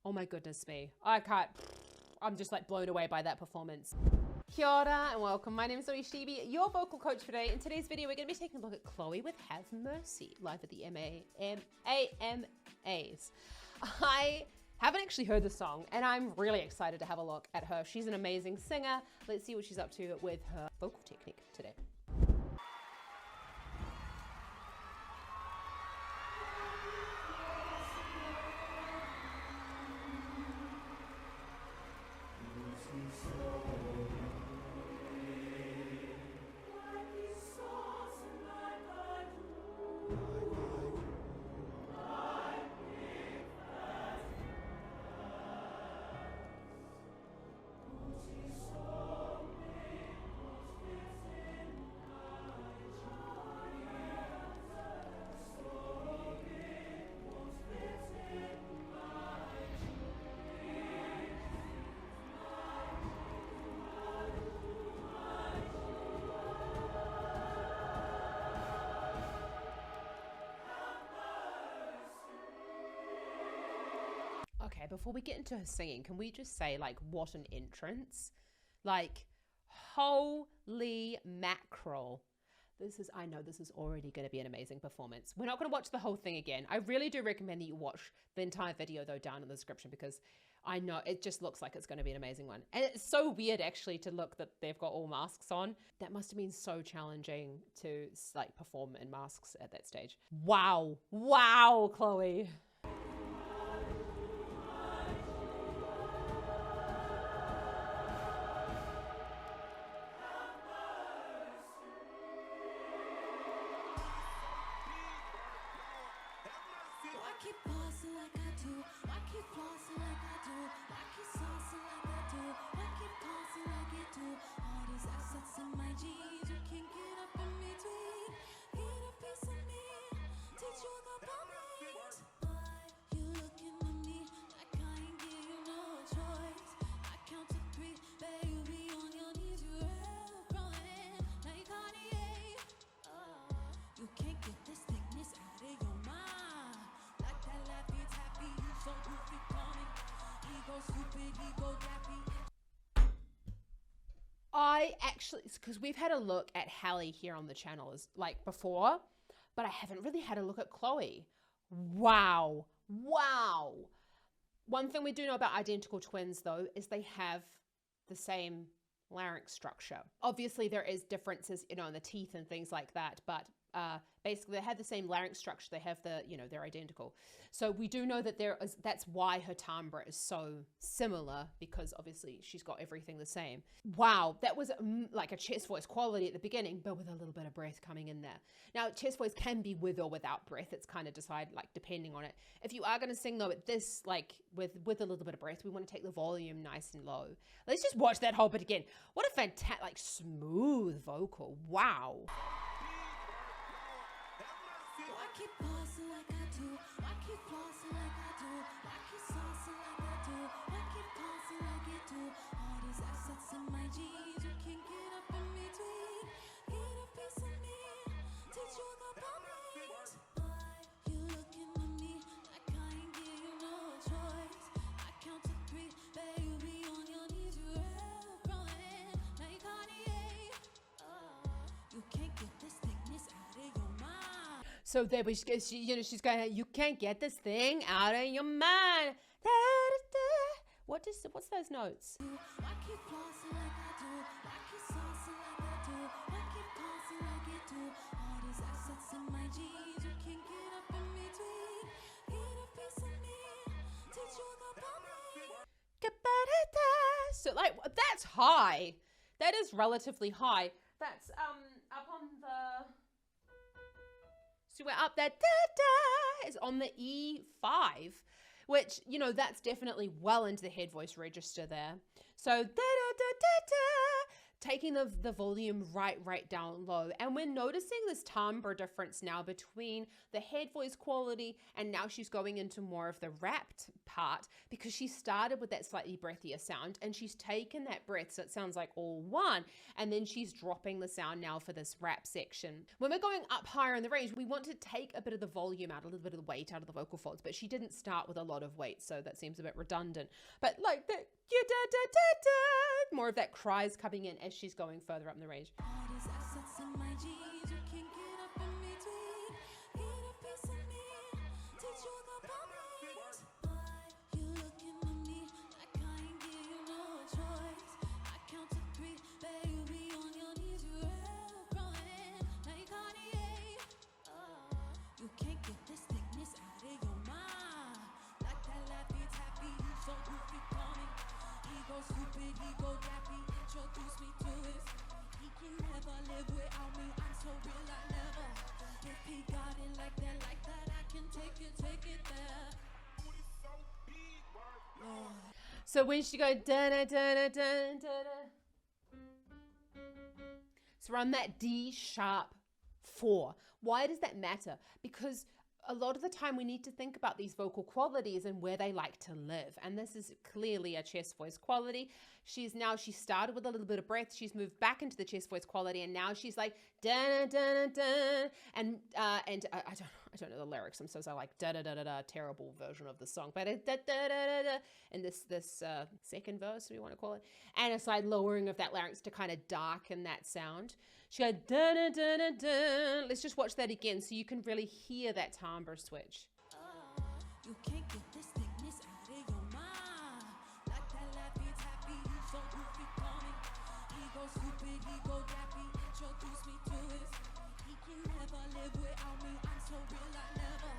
Oh my goodness me. I'm just like blown away by that performance. Kia ora and welcome. My name is ZoeStibi, your vocal coach for today. In today's video, we're going to be taking a look at Chloe with Have Mercy, live at the AMAs. I haven't actually heard the song, and I'm really excited to have a look at her. She's an amazing singer. Let's see what she's up to with her vocal technique today. Okay, before we get into her singing, can we just say, like, what an entrance? Like, holy mackerel. I know this is already going to be an amazing performance. We're not going to watch the whole thing again. I really do recommend that you watch the entire video, though, down in the description, because I know it just looks like it's going to be an amazing one. And it's so weird, actually, to look that they've got all masks on. That must have been so challenging to, like, perform in masks at that stage. Wow. Wow, Chloe. Keep pausing like I do. Why keep flossing like I do? Why keep saucing like I do? Why keep tossing like it do? All these assets in my jeans, you can't get up in between. Get a piece of me, teach you the boundaries. Why you looking at me like I ain't give you no choice? I count to 3, baby, on your knees, you have running like Kanye. You can't get this thickness out of your mind. I actually, because we've had a look at Hallie here on the channel as like before, but I haven't really had a look at Chloe. Wow. Wow. One thing we do know about identical twins, though, is they have the same larynx structure. Obviously, there is differences, you know, in the teeth and things like that, but basically they have the same larynx structure. They have the, you know, they're identical. So we do know that that's why her timbre is so similar, because obviously she's got everything the same. Wow, that was like a chest voice quality at the beginning, but with a little bit of breath coming in there. Now, chest voice can be with or without breath. It's kind of decided, like, depending on it. If you are going to sing, though, at this, like, with a little bit of breath, we want to take the volume nice and low. Let's just watch that whole bit again. What a fantastic, like, smooth vocal. Wow. Why keep pausing like I do? Why keep flossing like I do? Why keep saucing like I do? Why keep tossing like it do? All these assets in my jeans, you can't get up in between. Get a piece of me, teach you the boundaries. Why you looking at me like I ain't give you no choice? I count to 3, baby, on your knees, you have running like Kanye. You can't get this thickness out of your mind. So there we go. You know, she's going, you can't get this thing out of your mind. Da, da, da. What's those notes? Why keep flossing like I do? Why keep saucing like I do? Why keep tossing like it do? All these assets in my jeans, you can't get up in between. Get a piece of me, teach you the boundaries. So, like, that's high. That is relatively high. That's up on the... So we're up there, da-da, is on the E5, which, you know, that's definitely well into the head voice register there. So, da-da-da-da-da, taking the volume right down low. And we're noticing this timbre difference now between the head voice quality and now she's going into more of the rapped part, because she started with that slightly breathier sound and she's taken that breath so it sounds like all one, and then she's dropping the sound now for this rap section. When we're going up higher in the range, we want to take a bit of the volume out, a little bit of the weight out of the vocal folds, but she didn't start with a lot of weight, so that seems a bit redundant. But like that, more of that cries coming in as she's going further up in the range. All these assets in my jeans, you can't get up in between. Get a piece of me, teach you the boundaries. Why you looking at me like I ain't give you no choice? I count to 3, baby, on your knees, you have growing like Cartier. You can't get this thickness out of your mind. Like that lappy tappy, you so goofy, call me. He go stupid, he go dappy, introduce me to his. He can never live without me, I'm so real, I never. If he got it like that, I can take it there. Lord. So when she goes da da da da da da, so we're on that D sharp 4. Why does that matter? Because a lot of the time we need to think about these vocal qualities and where they like to live. And this is clearly a chest voice quality. She started with a little bit of breath. She's moved back into the chest voice quality. And now she's like, da da da da. And I don't know the lyrics. I'm so like da da da da da, terrible version of the song. But da da da da da. And this second verse, we want to call it. And a slight lowering of that larynx to kind of darken that sound. She goes da da da da da. Let's just watch that again so you can really hear that timbre switch. You can't get this thickness out of your mind. Like that lappy tappy, you so goofy, call me. He go stupid, he go dappy, introduce me to his. He can never live without me, I'm so real, I never.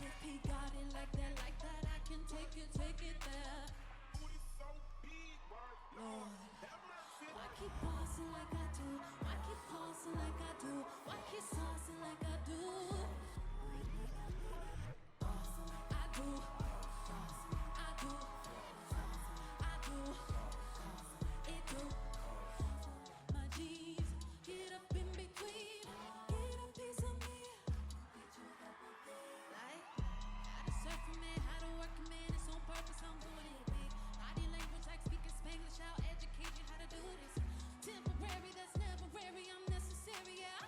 If he got it like that, I can take it there. Lord, why keep pausing like I do? Why keep pausing like I do? Why keep saucing like I do? I do. It do. My G's get up in between. Get a piece of me. Like how to surf a man, how to work a man. It's on purpose, I'm doing it big. Body language like speaking Spanglish. I'll educate you how to do this. Temporary, that's never very. I'm necessary, yeah.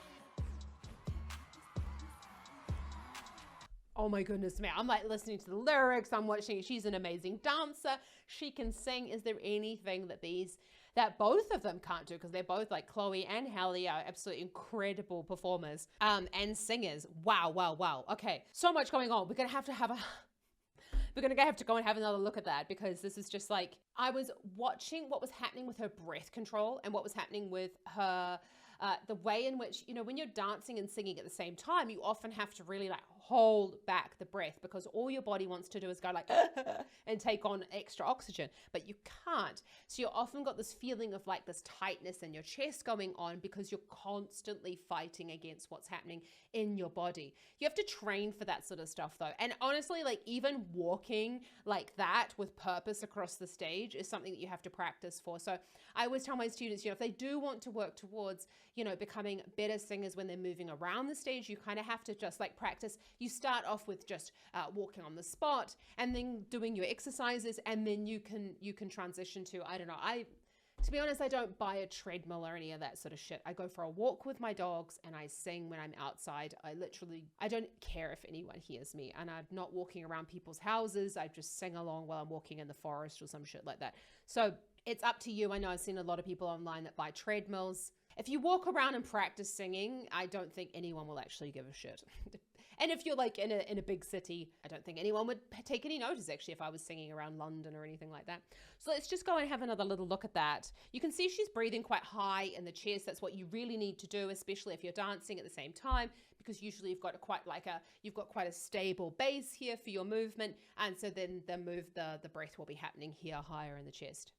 Oh my goodness me. I'm like listening to the lyrics. I'm watching. She's an amazing dancer. She can sing. Is there anything that both of them can't do? Because they're both, like Chloe and Halle, are absolutely incredible performers and singers. Wow. Okay. So much going on. We're going to have to go and have another look at that, because this is just like, I was watching what was happening with her breath control and what was happening with her, the way in which, when you're dancing and singing at the same time, you often have to really like hold back the breath, because all your body wants to do is go like and take on extra oxygen, but you can't. So you're often got this feeling of like this tightness in your chest going on, because you're constantly fighting against what's happening in your body. You have to train for that sort of stuff though. And honestly, like even walking like that with purpose across the stage is something that you have to practice for. So I always tell my students, if they do want to work towards, becoming better singers when they're moving around the stage, you kind of have to just like practice. You start off with just walking on the spot and then doing your exercises, and then you can transition to, I don't know, to be honest, I don't buy a treadmill or any of that sort of shit. I go for a walk with my dogs and I sing when I'm outside. I don't care if anyone hears me, and I'm not walking around people's houses. I just sing along while I'm walking in the forest or some shit like that. So it's up to you. I know I've seen a lot of people online that buy treadmills. If you walk around and practice singing, I don't think anyone will actually give a shit. And if you're like in a big city, I don't think anyone would take any notice actually if I was singing around London or anything like that. So let's just go and have another little look at that. You can see she's breathing quite high in the chest. That's what you really need to do, especially if you're dancing at the same time, because usually you've got quite a stable base here for your movement, and so then the breath will be happening here higher in the chest.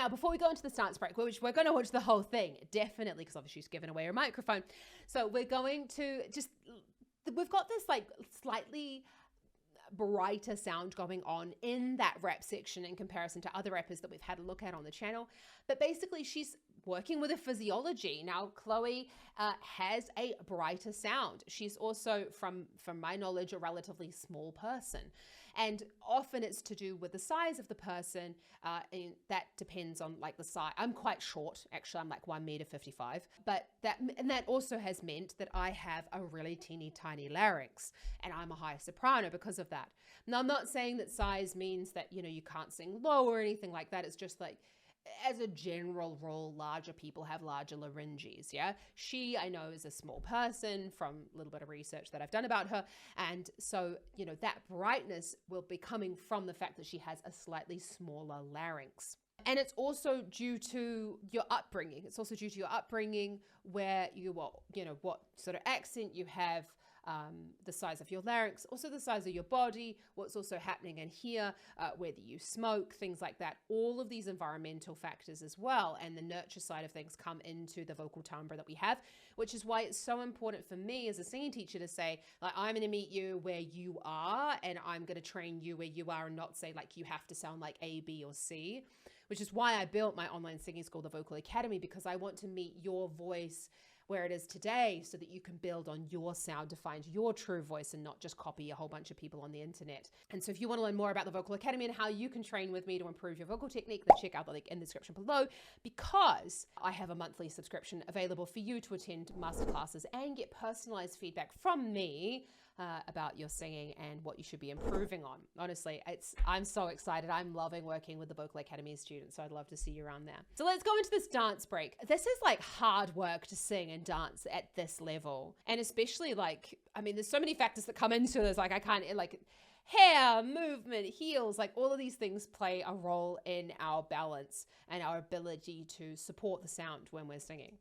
Now, before we go into the dance break, which we're going to watch the whole thing, definitely, because obviously she's given away her microphone. So we're going to we've got this like slightly brighter sound going on in that rap section in comparison to other rappers that we've had a look at on the channel. But basically she's working with a physiology. Now, Chloe has a brighter sound. She's also, from my knowledge, a relatively small person. And often it's to do with the size of the person. And that depends on like the size. I'm quite short, actually. I'm like 1.55 m. But that also has meant that I have a really teeny tiny larynx, and I'm a high soprano because of that. Now, I'm not saying that size means that, you know, you can't sing low or anything like that. It's just like, as a general rule, larger people have larger larynges, yeah? She, I know, is a small person from a little bit of research that I've done about her. And so, you know, that brightness will be coming from the fact that she has a slightly smaller larynx. And it's also due to your upbringing. It's also due to your upbringing, where what sort of accent you have, the size of your larynx, also the size of your body, what's also happening in here, whether you smoke, things like that. All of these environmental factors as well, and the nurture side of things come into the vocal timbre that we have, which is why it's so important for me as a singing teacher to say, like, I'm going to meet you where you are, and I'm going to train you where you are, and not say like you have to sound like A, B, or C, which is why I built my online singing school, the Vocal Academy, because I want to meet your voice where it is today, so that you can build on your sound to find your true voice and not just copy a whole bunch of people on the internet. And so if you want to learn more about the Vocal Academy and how you can train with me to improve your vocal technique, then check out the link in the description below, because I have a monthly subscription available for you to attend masterclasses and get personalized feedback from me about your singing and what you should be improving on. Honestly, I'm so excited. I'm loving working with the Vocal Academy students, so I'd love to see you around there. So let's go into this dance break. This is like hard work to sing and dance at this level. And especially like, I mean, there's so many factors that come into this. Like I can't, like hair, movement, heels, like all of these things play a role in our balance and our ability to support the sound when we're singing.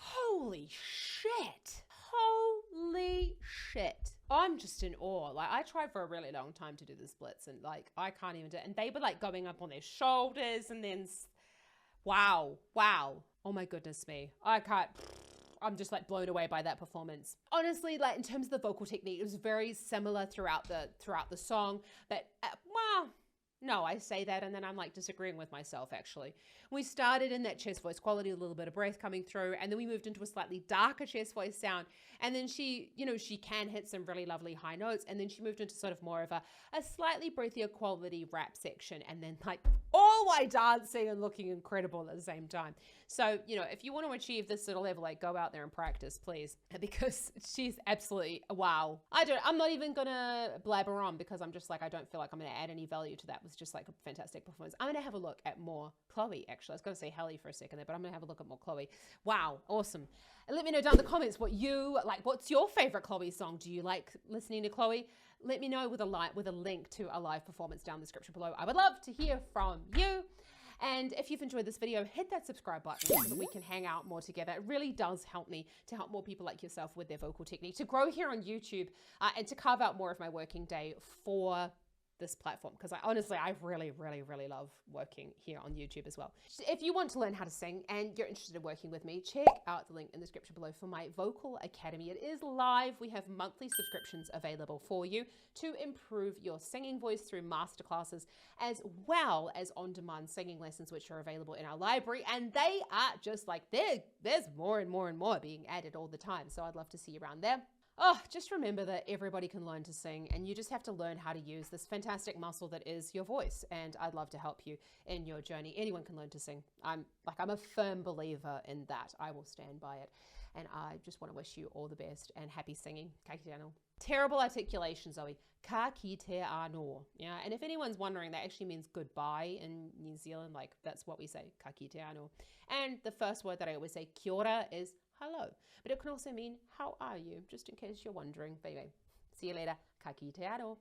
Holy shit. Holy shit. I'm just in awe. Like, I tried for a really long time to do the splits, and like, I can't even do it. And they were like going up on their shoulders, and then, wow. Oh my goodness me. I'm just like blown away by that performance. Honestly, like in terms of the vocal technique, it was very similar throughout the song, but well, no, I say that and then I'm like disagreeing with myself actually. We started in that chest voice quality, a little bit of breath coming through, and then we moved into a slightly darker chest voice sound. And then she, you know, she can hit some really lovely high notes, and then she moved into sort of more of a slightly breathier quality rap section, and then like all my dancing and looking incredible at the same time. So, you know, if you want to achieve this sort of level, like go out there and practice, please, because she's absolutely wow. I'm not even gonna blabber on because I'm just like, I don't feel like I'm gonna add any value to that. It was just like a fantastic performance. I'm gonna have a look at more Chloe, actually. I was gonna say Halle for a second there, but I'm gonna have a look at more Chloe. Wow, awesome. And let me know down in the comments what you like. What's your favorite Chloe song? Do you like listening to Chloe? Let me know with a link to a live performance down in the description below. I would love to hear from you. And if you've enjoyed this video, hit that subscribe button so that we can hang out more together. It really does help me to help more people like yourself with their vocal technique, to grow here on YouTube, and to carve out more of my working day for this platform, because I really, really, really love working here on YouTube as well. If you want to learn how to sing and you're interested in working with me, check out the link in the description below for my Vocal Academy. It is live. We have monthly subscriptions available for you to improve your singing voice through masterclasses, as well as on-demand singing lessons, which are available in our library. And they are just like, there's more and more and more being added all the time. So I'd love to see you around there. Oh, just remember that everybody can learn to sing, and you just have to learn how to use this fantastic muscle that is your voice. And I'd love to help you in your journey. Anyone can learn to sing. I'm a firm believer in that. I will stand by it. And I just want to wish you all the best and happy singing. Ka kite anō. Terrible articulation, Zoe. Ka kite anō. Yeah, and if anyone's wondering, that actually means goodbye in New Zealand. Like, that's what we say, ka kite anō. And the first word that I always say, kia ora, is hello. But it can also mean, how are you? Just in case you're wondering. But anyway, see you later. Ka kite anō.